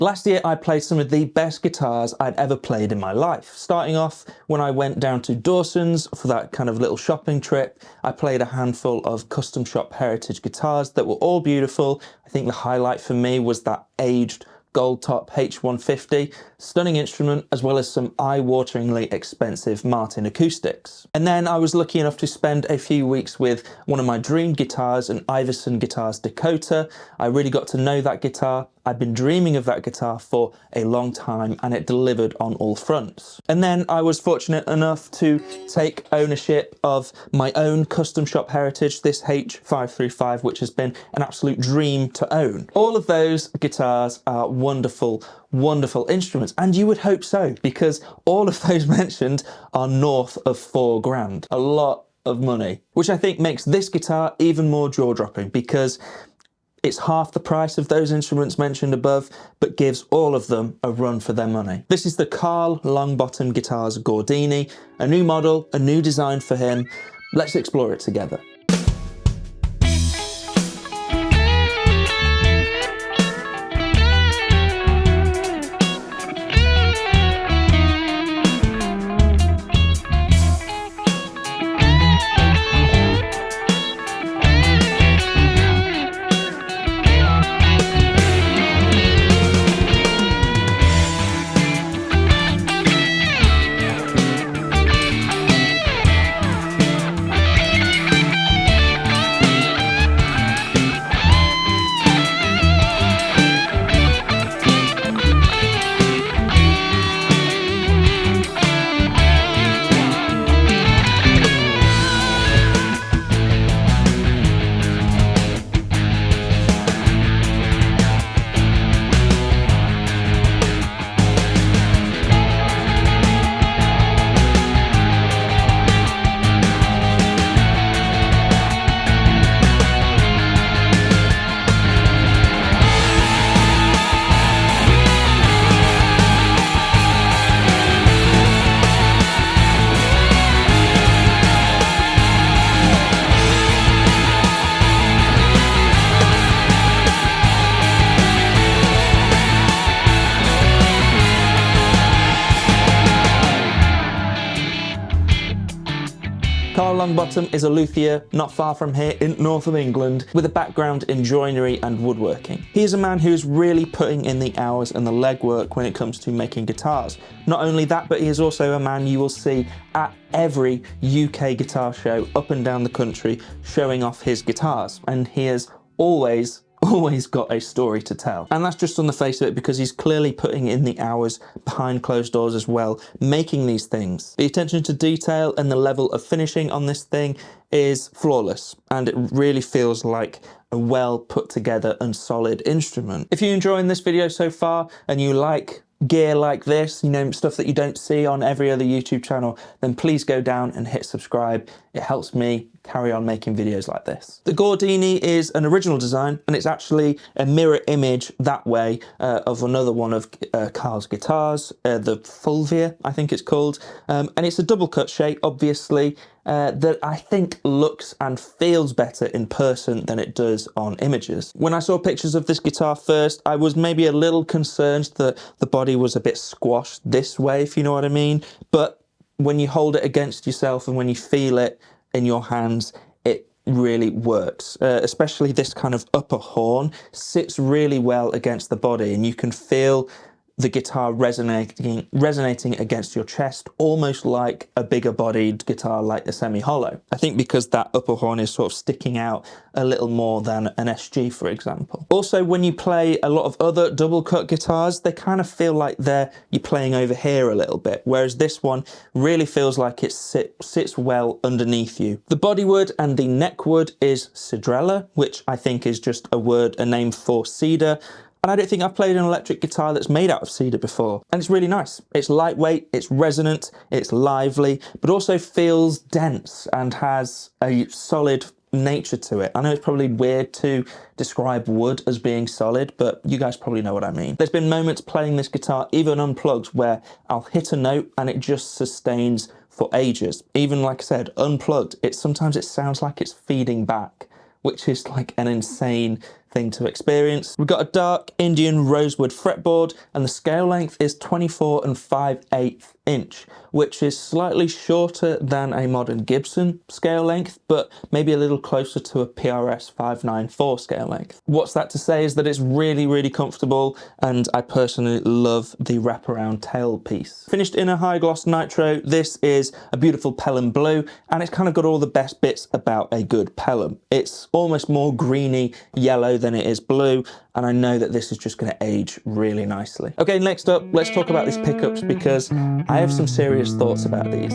Last year I played some of the best guitars I'd ever played in my life. Starting off when I went down to Dawson's for that kind of little shopping trip, I played a handful of custom shop heritage guitars that were all beautiful. I think the highlight for me was that aged gold top H150, stunning instrument, as well as some eye-wateringly expensive Martin acoustics. And then I was lucky enough to spend a few weeks with one of my dream guitars, an Iverson Guitars Dakota. I really got to know that guitar. I'd been dreaming of that guitar for a long time and it delivered on all fronts. And then I was fortunate enough to take ownership of my own custom shop heritage, this H535, which has been an absolute dream to own. All of those guitars are wonderful, wonderful instruments, and you would hope so, because all of those mentioned are north of £4 grand. A lot of money, which I think makes this guitar even more jaw-dropping, because it's half the price of those instruments mentioned above, but gives all of them a run for their money. This is the Carl Longbottom Guitars Gordini, a new model, a new design for him. Let's explore it together. Carl Longbottom is a luthier not far from here in north of England, with a background in joinery and woodworking. He is a man who is really putting in the hours and the legwork when it comes to making guitars. Not only that, but he is also a man you will see at every UK guitar show up and down the country showing off his guitars, and he has always got a story to tell. And that's just on the face of it, because he's clearly putting in the hours behind closed doors as well, making these things. The attention to detail and the level of finishing on this thing is flawless, and it really feels like a well put together and solid instrument. If you're enjoying this video so far and you like gear like this, you know, stuff that you don't see on every other YouTube channel, then please go down and hit subscribe. It helps me carry on making videos like this. The Gordini is an original design, and it's actually a mirror image that way of another one of Carl's guitars, the Fulvia, I think it's called, and it's a double cut shape, obviously, that I think looks and feels better in person than it does on images. When I saw pictures of this guitar first, I was maybe a little concerned that the body was a bit squashed this way, if you know what I mean, but when you hold it against yourself and when you feel it in your hands, it really works. Especially this kind of upper horn sits really well against the body, and you can feel the guitar resonating against your chest, almost like a bigger bodied guitar like the semi-hollow. I think because that upper horn is sort of sticking out a little more than an SG, for example. Also, when you play a lot of other double cut guitars, they kind of feel like you're playing over here a little bit, whereas this one really feels like it sits well underneath you. The bodywood and the neckwood is Cedrela, which I think is just a name for cedar. And I don't think I've played an electric guitar that's made out of cedar before. And it's really nice. It's lightweight, it's resonant, it's lively, but also feels dense and has a solid nature to it. I know it's probably weird to describe wood as being solid, but you guys probably know what I mean. There's been moments playing this guitar, even unplugged, where I'll hit a note and it just sustains for ages. Even, like I said, unplugged, sometimes it sounds like it's feeding back, which is like an insane thing to experience. We've got a dark Indian rosewood fretboard, and the scale length is 24 5/8 inch, which is slightly shorter than a modern Gibson scale length, but maybe a little closer to a PRS 594 scale length. What's that to say is that it's really, really comfortable, and I personally love the wraparound tail piece. Finished in a high gloss nitro, this is a beautiful Pelham blue, and it's kind of got all the best bits about a good Pelham. It's almost more greeny yellow than it is blue, and I know that this is just going to age really nicely. Okay, next up, let's talk about these pickups, because I have some serious thoughts about these.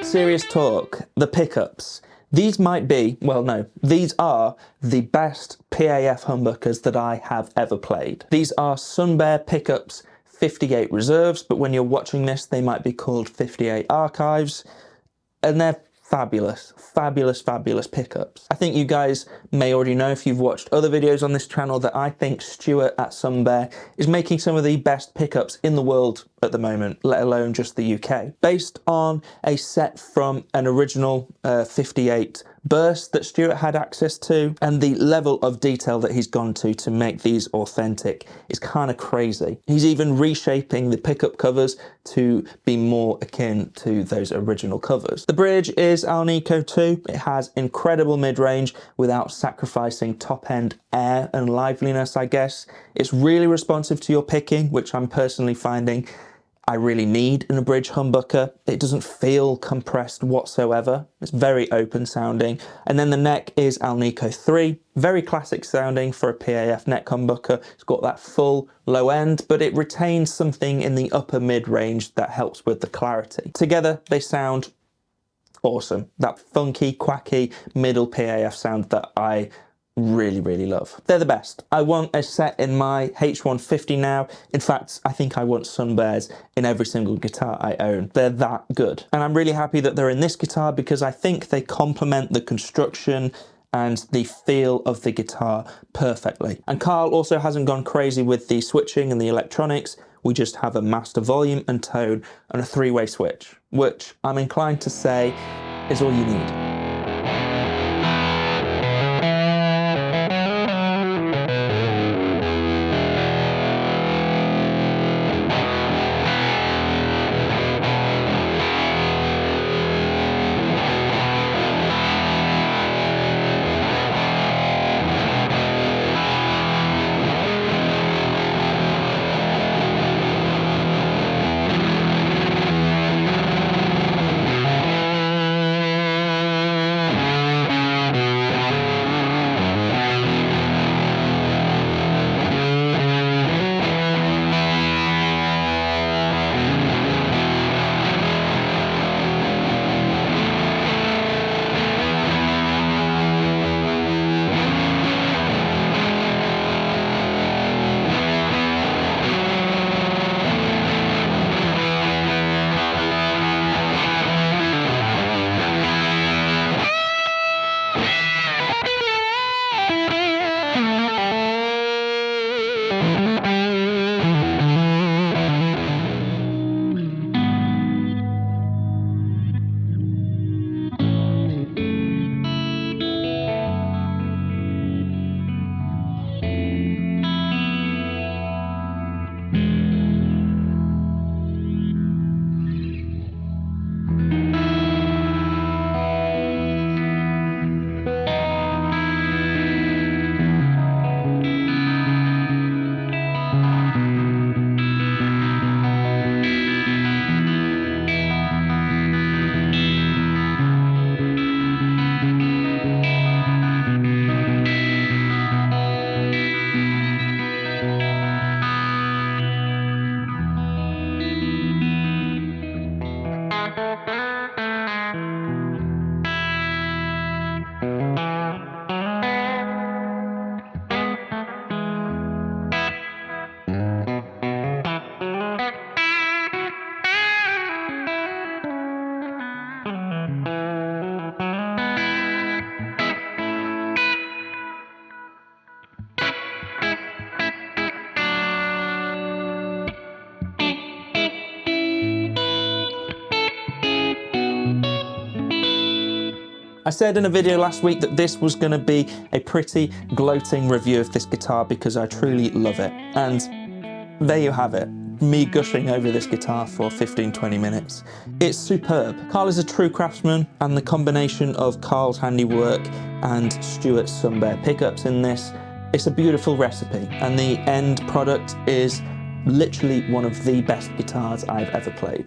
Serious talk, the pickups. These might be, well no, these are the best PAF humbuckers that I have ever played. These are Sunbear pickups 58 reserves, but when you're watching this, they might be called 58 archives, and they're fabulous, fabulous, fabulous pickups. I think you guys may already know if you've watched other videos on this channel that I think Stuart at Sunbear is making some of the best pickups in the world at the moment, let alone just the UK. Based on a set from an original 58 burst that Stuart had access to, and the level of detail that he's gone to make these authentic is kind of crazy. He's even reshaping the pickup covers to be more akin to those original covers. The bridge is Alnico 2. It has incredible mid-range without sacrificing top-end air and liveliness, I guess. It's really responsive to your picking, which I'm personally finding I really need in a bridge humbucker. It doesn't feel compressed whatsoever. It's very open sounding. And then the neck is Alnico 3, very classic sounding for a PAF neck humbucker. It's got that full low end, but it retains something in the upper mid range that helps with the clarity. Together, they sound awesome. That funky, quacky middle PAF sound that I really, really love. They're the best. I want a set in my H150 now. In fact, I think I want Sunbears in every single guitar I own. They're that good. And I'm really happy that they're in this guitar because I think they complement the construction and the feel of the guitar perfectly. And Carl also hasn't gone crazy with the switching and the electronics. We just have a master volume and tone and a three-way switch, which I'm inclined to say is all you need. I said in a video last week that this was going to be a pretty gloating review of this guitar because I truly love it. And there you have it. Me gushing over this guitar for 15-20 minutes. It's superb. Carl is a true craftsman, and the combination of Carl's handiwork and Stuart's Sunbear pickups in this, it's a beautiful recipe, and the end product is literally one of the best guitars I've ever played.